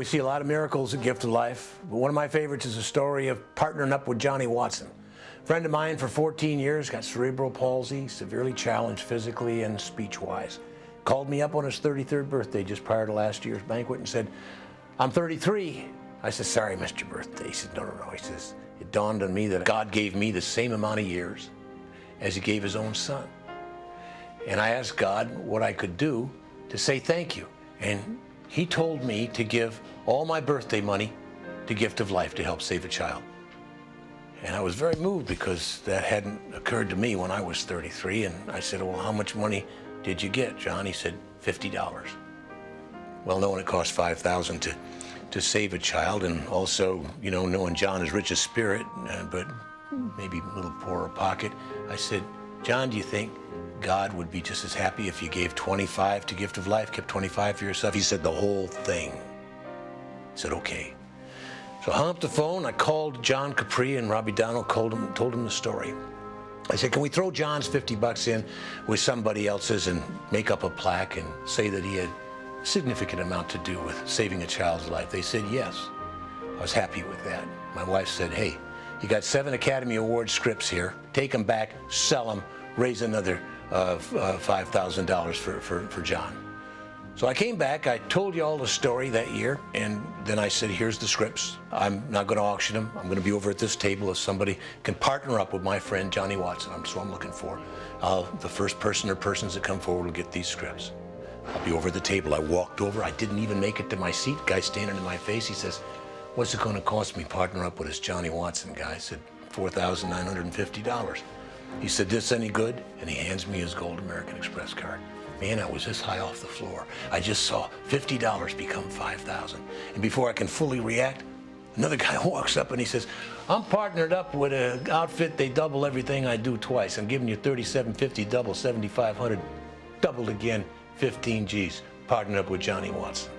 We see a lot of miracles at Gift of Life, but one of my favorites is a story of partnering up with Johnny Watson. A friend of mine for 14 years, got cerebral palsy, severely challenged physically and speech-wise. Called me up on his 33rd birthday just prior to last year's banquet and said, "I'm 33. I said, "Sorry, missed your birthday." He said, No. He says, "It dawned on me that God gave me the same amount of years as he gave his own son. And I asked God what I could do to say thank you. And he told me to give all my birthday money to Gift of Life to help save a child." And I was very moved because that hadn't occurred to me when I was 33. And I said, "Well, how much money did you get, John?" He said, $50. Well, knowing it cost $5,000 to save a child, and also, knowing John is rich of spirit, but maybe a little poorer pocket, I said, "John, do you think God would be just as happy if you gave 25 to Gift of Life, kept 25 for yourself?" He said, "The whole thing." I said, "Okay." So I hung up the phone. I called John Capri, and Robbie Donald told him the story. I said, "Can we throw John's $50 in with somebody else's and make up a plaque and say that he had a significant amount to do with saving a child's life?" They said yes. I was happy with that. My wife said, "Hey, you got 7 Academy Award scripts here. Take them back, sell them, raise another $5,000 for John." So I came back, I told you all the story that year, and then I said, "Here's the scripts. I'm not going to auction them. I'm going to be over at this table if somebody can partner up with my friend Johnny Watson. That's what I'm looking for. The first person or persons that come forward will get these scripts. I'll be over at the table." I walked over. I didn't even make it to my seat. Guy standing in my face, he says, "What's it going to cost me partner up with this Johnny Watson guy?" I said, $4,950. He said, "This any good?" And he hands me his gold American Express card. Man, I was this high off the floor. I just saw $50 become $5,000. And before I can fully react, another guy walks up and he says, "I'm partnered up with an outfit. They double everything I do twice. I'm giving you $37.50 double, $7,500 doubled again, 15 G's. Partnered up with Johnny Watson."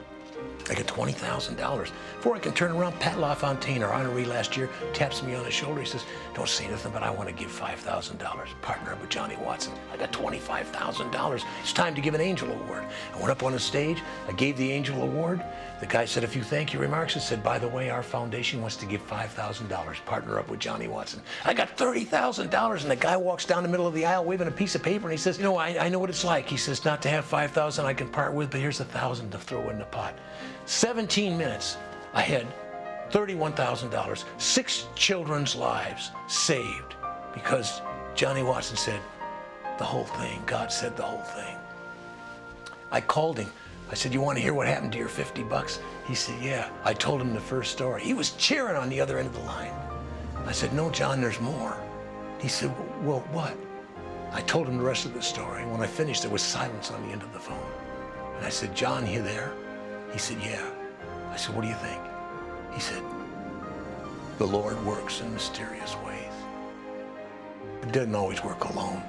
I get $20,000. Before I can turn around, Pat LaFontaine, our honoree last year, taps me on the shoulder. He says, "Don't say nothing, but I want to give $5,000. Partner up with Johnny Watson." I got $25,000. It's time to give an Angel Award. I went up on the stage. I gave the Angel Award. The guy said a few thank you remarks and said, "By the way, our foundation wants to give $5,000. Partner up with Johnny Watson." I got $30,000, and the guy walks down the middle of the aisle waving a piece of paper, and he says, I know what it's like." He says, "Not to have $5,000 I can part with, but here's $1,000 to throw in the pot." 17 minutes, I had $31,000, 6 children's lives saved because Johnny Watson said the whole thing. God said the whole thing. I called him. I said, "You want to hear what happened to your $50?" He said, "Yeah." I told him the first story. He was cheering on the other end of the line. I said, "No, John, there's more." He said, "Well, what?" I told him the rest of the story. When I finished, there was silence on the end of the phone. And I said, "John, you there?" He said, "Yeah." I said, "What do you think?" He said, "The Lord works in mysterious ways. It doesn't always work alone.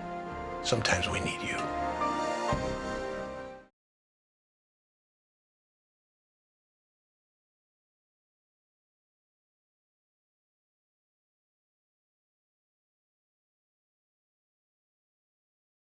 Sometimes we need you."